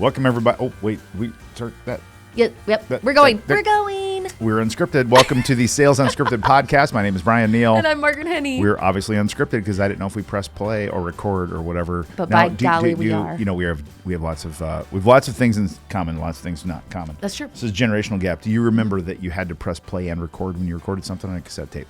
Welcome, everybody. Oh, wait. We start that. Yep. We're going. We're unscripted. Welcome to the Sales Unscripted podcast. My name is Brian Neal. And I'm Margaret Henny. We're obviously unscripted because I didn't know if we press play or record or whatever. But now, golly, we are. You know, we have lots of things in common, lots of things not common. That's true. This is a generational gap. Do you remember that you had to press play and record when you recorded something on a cassette tape?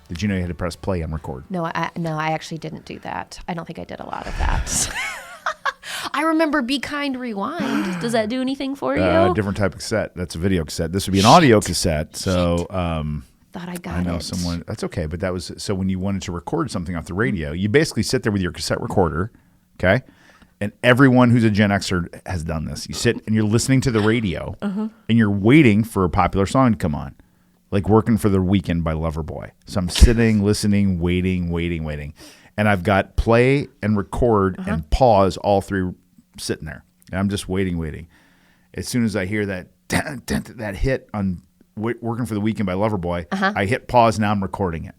Did you know you had to press play and record? No, I actually didn't do that. I don't think I did a lot of that. I remember Be Kind Rewind. Does that do anything for you? Different type of cassette. That's a video cassette. This would be an audio cassette. So thought I got it. I know someone. That's okay, but that was so when you wanted to record something off the radio, you basically sit there with your cassette recorder, okay? And everyone who's a Gen Xer has done this. You sit and you're listening to the radio, and you're waiting for a popular song to come on, like Working for the Weekend by Loverboy. So I'm sitting, listening, waiting. And I've got play and record and pause, all three sitting there. And I'm just waiting. As soon as I hear that hit on Working for the Weekend by Loverboy, I hit pause. Now I'm recording it.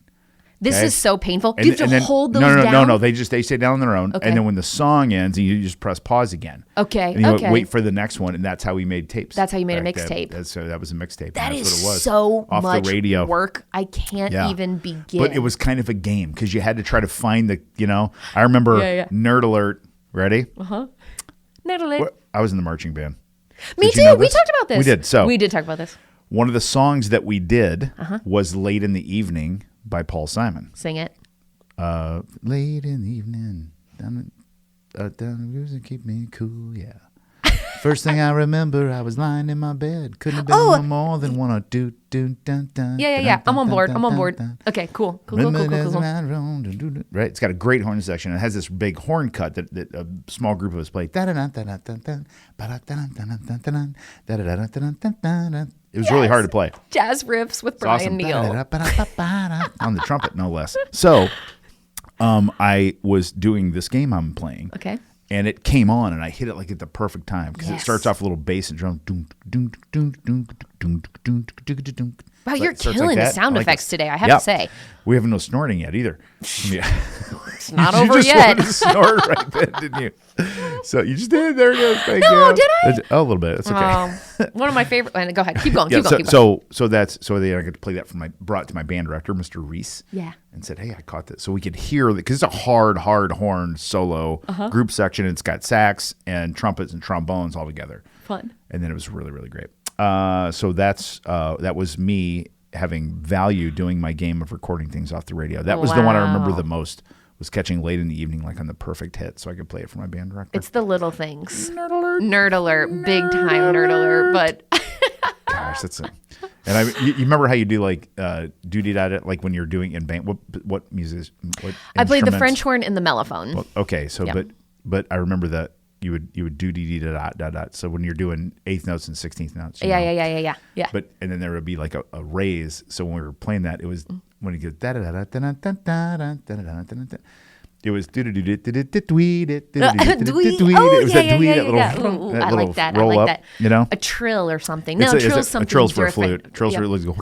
This is so painful. Do you have to hold those down? No. They stay down on their own. Okay. And then when the song ends, you just press pause again. Okay. And you wait for the next one, and that's how we made tapes. That's how you made a mixtape. So that was a mixtape. That is what it was. so off much the radio. work. I can't even begin. But it was kind of a game because you had to try to find I remember Nerd Alert. Ready? Nerd Alert. I was in the marching band. Me too. We talked about this. We did. So we did talk about this. One of the songs that we did was Late in the Evening by Paul Simon. Sing it. Late in the evening, down the music keep me cool, yeah. First thing I remember, I was lying in my bed. Couldn't have been no more than one or two. Yeah. I'm on board. Okay, cool. Right, it's got a great horn section. It has this big horn cut that a small group of us play. It was really hard to play. Jazz riffs with Brian Neal. On the trumpet, no less. So I was doing this game I'm playing. Okay. And it came on, and I hit it like at the perfect time because it starts off a little bass and drum. Wow, you're killing the sound effects today, I have to say. We haven't no snorting yet either. It's not over yet. You just wanted to snort right then, didn't you? So you just did. There it goes. Thank you. Did I? A little bit. It's okay. One of my favorite. Go ahead. Keep going. So I got to play that brought it to my band director, Mr. Reese. Yeah. And said, hey, I caught this. So we could hear it because it's a hard horn solo group section. It's got sax and trumpets and trombones all together. Fun. And then it was really, really great. So that was me having value doing my game of recording things off the radio. That was the one I remember the most, was catching Late in the Evening like on the perfect hit so I could play it for my band director. It's the little things. Nerd alert. Big time nerd alert. But gosh, that's it. And you remember how you do like doody-da like when you're doing in band? What music? I played the French horn and the mellophone. Well, okay, so but I remember that you would do dee-dee-da-da-da-da. So when you're doing eighth notes and 16th notes. Yeah. But and then there would be like a raise. So when we were playing that, it was when you go da-da-da-da-da-da-da-da-da-da-da-da. It was do-do-do-do-do-do-do-tweet it. It was that tweet, that little I like that. roll up, a trill or something. No, trill's something. A trill's for a flute. Trill's really go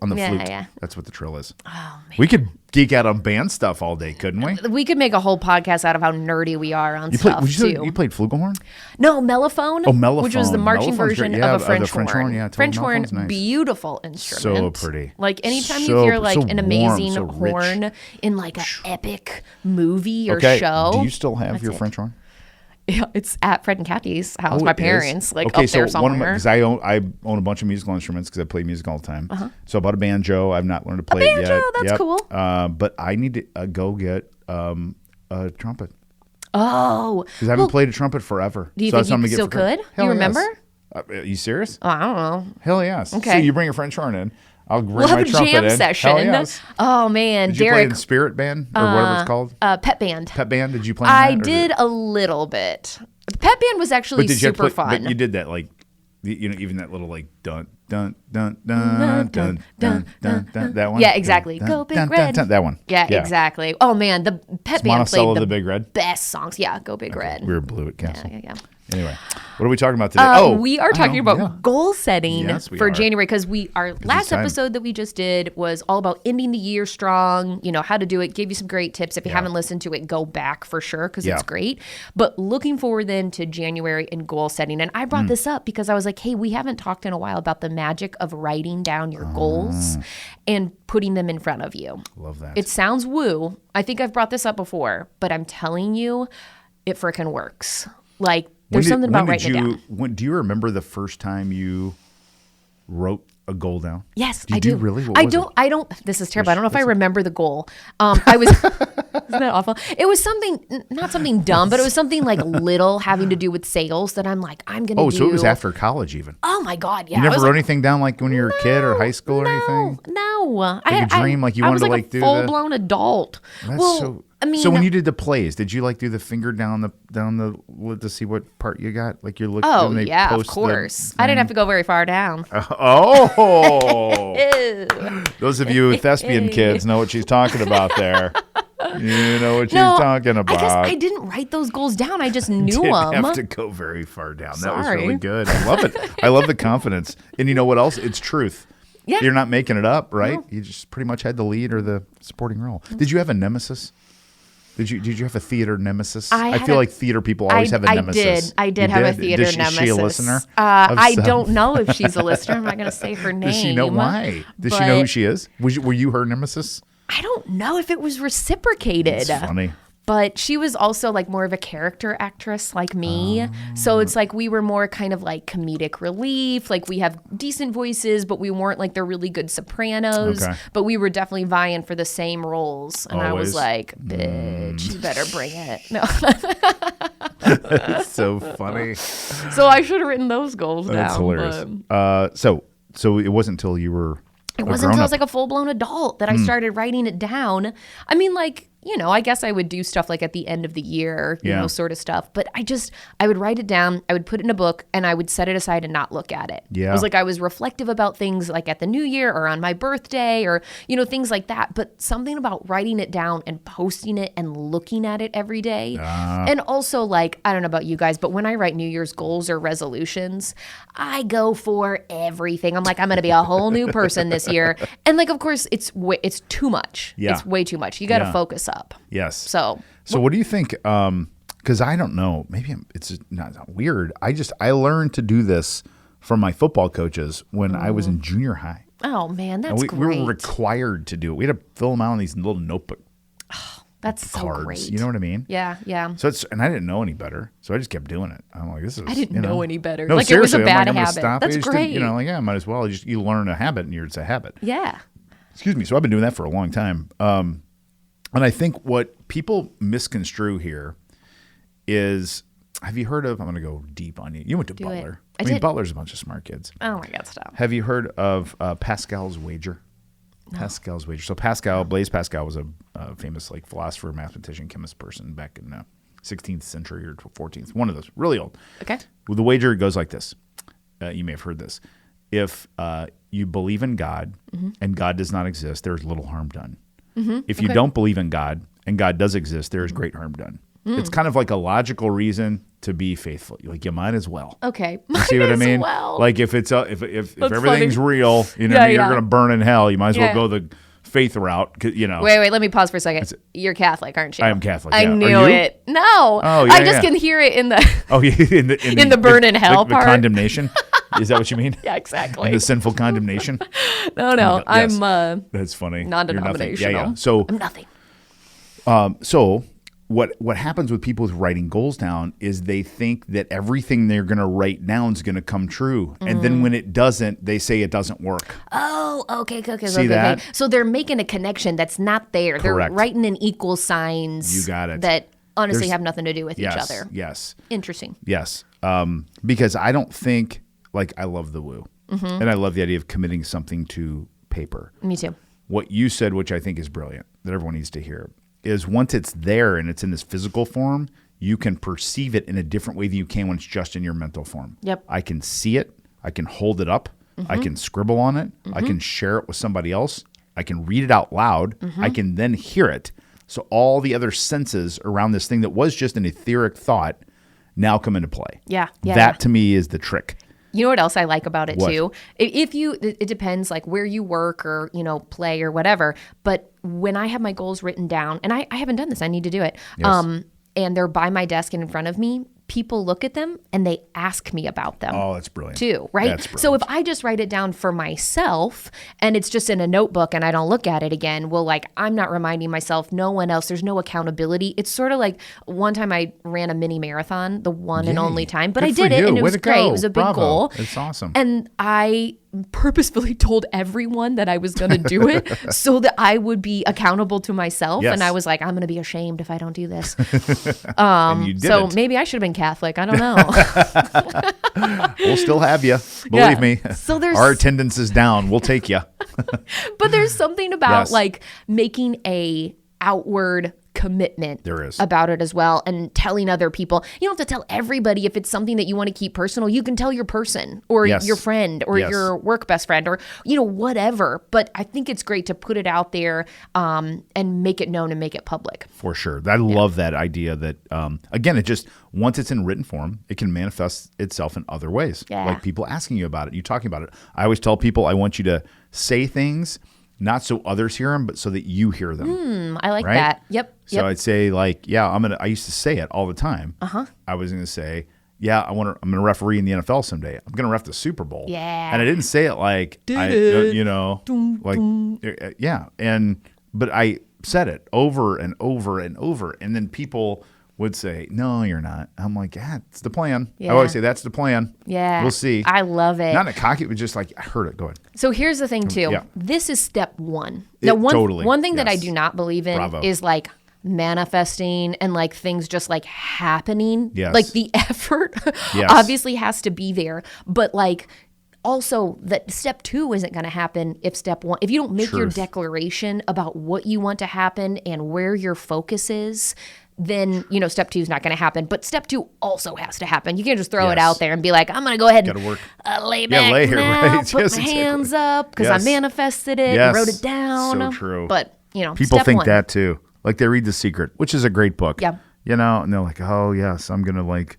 on the flute. Yeah. That's what the trill is. Oh, man. We could geek out on band stuff all day, couldn't we? We could make a whole podcast out of how nerdy we are on stuff, too. You played flugelhorn? No, mellophone. Oh, mellophone. Which was the marching version of a French horn. Yeah, French horn, nice. Beautiful instrument. So pretty. Like anytime you hear like an amazing horn in like an epic movie or show. Do you still have your French horn? Yeah, it's at Fred and Kathy's house. My parents, up there somewhere. Because I own a bunch of musical instruments because I play music all the time. So I bought a banjo. I've not learned to play it yet. That's cool. But I need to go get a trumpet. Oh, because I haven't played a trumpet forever. Do you think you still could? You remember? Are you serious? Oh, I don't know. Hell yes. Okay. So you bring a French horn in. I'll bring we'll my have a trumpet jam in. session. Hell yes. Oh man, did you play in Spirit Band or whatever it's called? Pet Band. Pet Band. Did you play? I did a little bit. Pet Band was actually super fun. But you did that like, even that little like dun dun dun dun dun dun dun that one. Yeah, exactly. Go Big Red. That one. Yeah, exactly. Oh man, the Pet Band played the Big Red. Best songs. Yeah, Go Big Red. We were blue at Castle. Yeah. Anyway, what are we talking about today? We are talking about goal setting Yes, we for are. January, because our last time. episode that we just did was all about ending the year strong, how to do it, gave you some great tips. If you haven't listened to it, go back for sure, because it's great. But looking forward then to January and goal setting. And I brought this up because I was like, hey, we haven't talked in a while about the magic of writing down your goals and putting them in front of you. Love that. It sounds woo. I think I've brought this up before, but I'm telling you, it frickin' works. Like, there's something about writing it down. Do you remember the first time you wrote a goal down? Yes, I do. You really? What I was don't. it? I don't. This is terrible. I don't know if I remember the goal. I was. Isn't that awful? It was something, not something dumb, but it was something like little having to do with sales that I'm like, I'm gonna. So it was after college, even. Oh my God! Yeah. You never wrote anything down like when you were a kid or high school or anything? No. I had a dream like you wanted to like like a do full blown adult. That's well, so. I mean, so when you did the plays, did you like do the finger down the to see what part you got? Like you're looking. Oh yeah, of course. I didn't have to go very far down. Oh. Ew. Those of you thespian kids know what she's talking about there. You know what she's talking about. I guess I didn't write those goals down. I just knew Didn't them. have to go very far down. That was Sorry. really good. I love it. I love the confidence. And you know what else? It's truth. Yeah. You're not making it up, right? No. You just pretty much had the lead or the supporting role. Did you have a nemesis? Did you have a theater nemesis? I feel like theater people always have a nemesis. I did have a theater nemesis. Is she a listener? I don't know if she's a listener. I'm not going to say her name. Does she know why? Does she know who she is? Were you her nemesis? I don't know if it was reciprocated. That's funny. But she was also like more of a character actress like me. So it's like we were more kind of like comedic relief. Like we have decent voices, but we weren't like the really good sopranos. Okay. But we were definitely vying for the same roles. And I was like, bitch, you better bring it. No. It's so funny. So I should have written those goals down. That's hilarious. So it wasn't until you were It wasn't until I was like a full-blown adult that I started writing it down. I mean, like, I guess I would do stuff like at the end of the year, you know, sort of stuff. But I would write it down, I would put it in a book, and I would set it aside and not look at it. Yeah. It was like I was reflective about things like at the new year or on my birthday or, things like that. But something about writing it down and posting it and looking at it every day. And also, like, I don't know about you guys, but when I write New Year's goals or resolutions, I go for everything. I'm like, I'm going to be a whole new person this year. And like, of course, it's too much. Yeah. It's way too much. You got to focus up. Yes. So what do you think? Because I don't know. Maybe it's not weird. I learned to do this from my football coaches when I was in junior high. Oh man, that's we great. were required to do it. We had to fill them out on these little notebook That's so cards. great. You know what I mean? Yeah, yeah. So and I didn't know any better, so I just kept doing it. I'm like, this is. I didn't know any better. No, Like, it was a seriously, I'm bad I'm gonna habit. stop. That's I just great. Didn't, might as well. You learn a habit, and it's a habit. Yeah. Excuse me. So I've been doing that for a long time. And I think what people misconstrue here is, have you heard of, I'm going to go deep on you. You went to Butler. I did. Butler's a bunch of smart kids. Oh my God, stop. Have you heard of Pascal's wager? No. Pascal's wager. So Blaise Pascal was a famous like philosopher, mathematician, chemist person back in the 16th century or 14th. One of those, really old. Okay. Well, the wager goes like this. You may have heard this. If you believe in God and God does not exist, there's little harm done. If you don't believe in God and God does exist, there is great harm done. It's kind of like a logical reason to be faithful. Like you might as well. Okay. You see what I mean? Well. Like if it's if everything's funny. real, you're going to burn in hell. You might as well go the faith route. Wait, let me pause for a second. You're Catholic, aren't you? I am Catholic. I yeah. knew it. No. Oh, yeah, I just can hear it in the Oh, yeah, in the burn in hell the part. condemnation. Is that what you mean? Yeah, exactly. In the sinful condemnation. No. Yes. I'm That's funny. non-denominational. Yeah. So I'm nothing. So what happens with people with writing goals down is they think that everything they're going to write down is going to come true. And then when it doesn't, they say it doesn't work. Oh, okay. See that? So they're making a connection that's not there. Correct. They're writing in equal signs. You got it. That honestly There's- have nothing to do with each other. Yes. Interesting. Yes. Because I don't think, like, I love the woo. And I love the idea of committing something to paper. Me too. What you said, which I think is brilliant, that everyone needs to hear, is once it's there and it's in this physical form, you can perceive it in a different way than you can when it's just in your mental form. Yep. I can see it. I can hold it up. I can scribble on it. I can share it with somebody else. I can read it out loud. I can then hear it. So all the other senses around this thing that was just an etheric thought now come into play. Yeah. That to me is the trick. You know what else I like about it What? too? It depends like where you work or, play or whatever. But when I have my goals written down, and I haven't done this, I need to do it. Yes. And they're by my desk and in front of me, people look at them and they ask me about them. Oh, that's brilliant. Too, right? That's brilliant. So if I just write it down for myself and it's just in a notebook and I don't look at it again, well, like I'm not reminding myself, no one else, there's no accountability. It's sort of like one time I ran a mini marathon, the one and Yay. only time, but Good I did for it you. and it Way was to great. go. It was a big Bravo. goal. It's awesome. And I purposefully told everyone that I was going to do it so that I would be accountable to myself. Yes. And I was like, I'm going to be ashamed if I don't do this. And you didn't. So maybe I should have been Catholic. I don't know. We'll still have you. Believe me. So there's- our attendance is down. We'll take you. But there's something about Yes. like making a outward commitment There is. about it as well, and telling other people. You don't have to tell everybody if it's something that you want to keep personal. You can tell your person or Yes. your friend or Yes. your work best friend or whatever. But I think it's great to put it out there and make it known and make it public. For sure. I love that idea that, again, it just, once it's in written form, it can manifest itself in other ways. Yeah. Like people asking you about it, you talking about it. I always tell people I want you to say things, not so others hear them, but so that you hear them. I like Right? that. Yep. So I'd say like, I used to say it all the time. I was going to say, I'm going to referee in the NFL someday. I'm going to ref the Super Bowl. Yeah. And I didn't say it like, but I said it over and over and over. And then people would say, no, you're not. I'm like, it's the plan. Yeah. I always say, that's the plan. Yeah. We'll see. I love it. Not in a cocky, but just like, I heard it. Go ahead. So here's the thing too. Yeah. This is step one. It- Now, totally. one thing that I Yes. do not believe in Bravo. is like manifesting and like things just like happening. Yes. Like the effort Yes. obviously has to be there, but like also that step 2 isn't going to happen if step 1, if you don't make your Truth. declaration about what you want to happen and where your focus is, then, step 2 is not going to happen. But step 2 also has to happen. You can't just throw it Yes. out there and be like, I'm going to go ahead Gotta and work. lay back lay here, now, right? put Yes, my exactly. hands up because Yes. I manifested it Yes. and wrote it down. So true. But, People step think 1. that too. Like they read The Secret, which is a great book. Yeah. And they're like, oh, yes, I'm going to like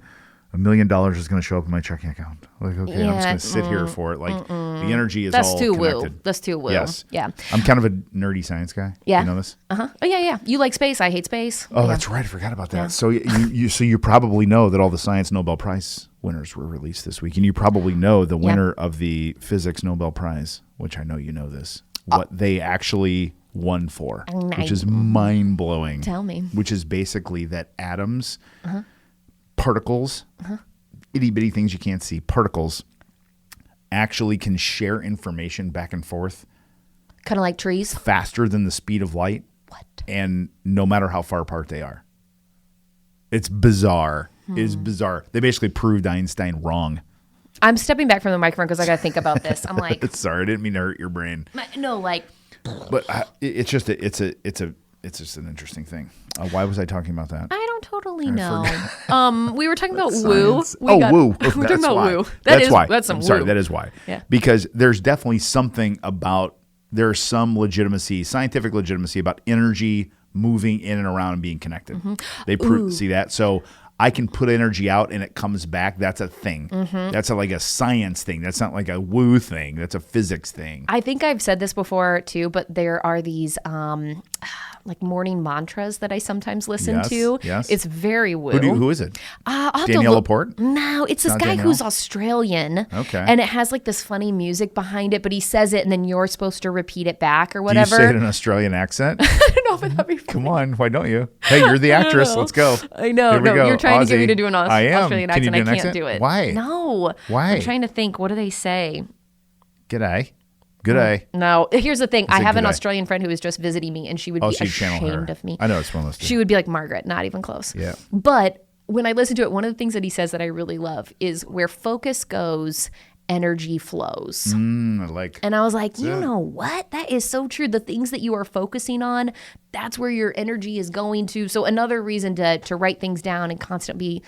$1 million is going to show up in my checking account. Like, okay, I'm just going to sit here for it. Like the energy is That's all too connected. woo. That's too woo. Yes. Yeah. I'm kind of a nerdy science guy. Yeah. You know this? Uh-huh. Oh, yeah. You like space. I hate space. Oh, Yeah. that's right. I forgot about that. So you probably know that all the science Nobel Prize winners were released this week. And you probably know the winner of the physics Nobel Prize, which I know you know this, what they actually won for, which is mind-blowing. Tell me. Which is basically that atoms, particles, itty-bitty things you can't see, particles, actually can share information back and forth Kind of like trees. faster than the speed of light. What? And no matter how far apart they are. It's bizarre. It is bizarre. They basically proved Einstein wrong. I'm stepping back from the microphone because I got to think about this. I'm like, Sorry, I didn't mean to hurt your brain. no, like, But it's just an interesting thing. Why was I talking about that? I don't totally know. We were talking about Science. woo. Woo. We were talking That's about why. woo. That's why. That's some I'm sorry, woo. that is why. Yeah. Because there's definitely something about, there's some legitimacy, scientific legitimacy about energy moving in and around and being connected. Mm-hmm. They see that. So I can put energy out and it comes back. That's a thing. Mm-hmm. That's like a science thing. That's not like a woo thing. That's a physics thing. I think I've said this before too, but there are these like morning mantras that I sometimes listen Yes, to. yes. It's very woo. Who is it? I'll have to Danielle look- Laporte? No, it's this Not guy Danielle? who's Australian. Okay. And it has like this funny music behind it, but he says it and then you're supposed to repeat it back or Do you whatever. say it in an Australian accent? I don't know if that'd be funny. Come on. Why don't you? Hey, you're the actress. Let's go. I know. Here we No, go. you're trying to get me Aussie. to do an I am. Australian Can you accent. do I an can't accent? do it. Why? No. Why? I'm trying to think. What do they say? G'day. G'day. No. Here's the thing. I say have an g'day. Australian friend who was just visiting me, and she would be So you channel her. ashamed of me. I know it's one of those things. She would be like, Margaret, not even close. Yeah. But when I listen to it, one of the things that he says that I really love is where focus goes, energy flows. I like. And I was like, you know what? That is so true. The things that you are focusing on, that's where your energy is going to. So another reason to write things down and constantly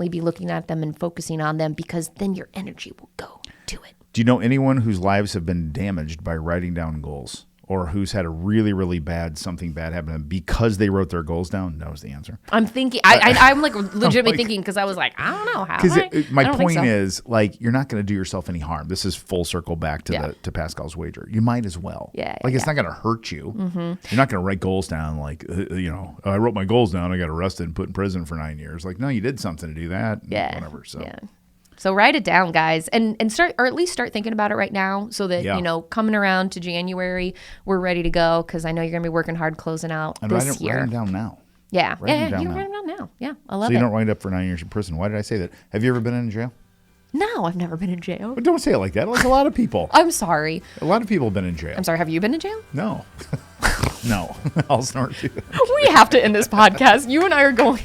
be looking at them and focusing on them, because then your energy will go to it. Do you know anyone whose lives have been damaged by writing down goals or who's had a really, really something bad happen to them because they wrote their goals down? No is the answer. I'm thinking, I'm like legitimately thinking, because I was like, I don't know how. Because my point is, like, you're not going to do yourself any harm. This is full circle back to to Pascal's wager. You might as well. It's not going to hurt you. You're not going to write goals down like, I wrote my goals down. I got arrested and put in prison for 9 years. Like, no, you did something to do that. Whatever. So. Yeah. So write it down, guys, and start, or at least start thinking about it right now, so that coming around to January, we're ready to go. Because I know you're gonna be working hard closing out this year. Write them down now. Yeah, you write them down now. Yeah, I love it. So you don't wind up for 9 years in prison. Why did I say that? Have you ever been in jail? No, I've never been in jail. But don't say it like that. Like a lot of people. I'm sorry. A lot of people have been in jail. I'm sorry. Have you been in jail? No. No. I'll snort too. We have to end this podcast. You and I are going.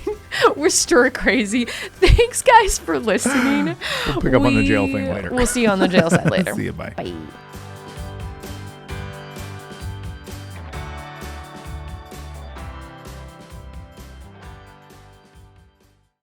We're stir crazy. Thanks, guys, for listening. We'll pick up on the jail thing later. We'll see you on the jail side later. See you. Bye. Bye.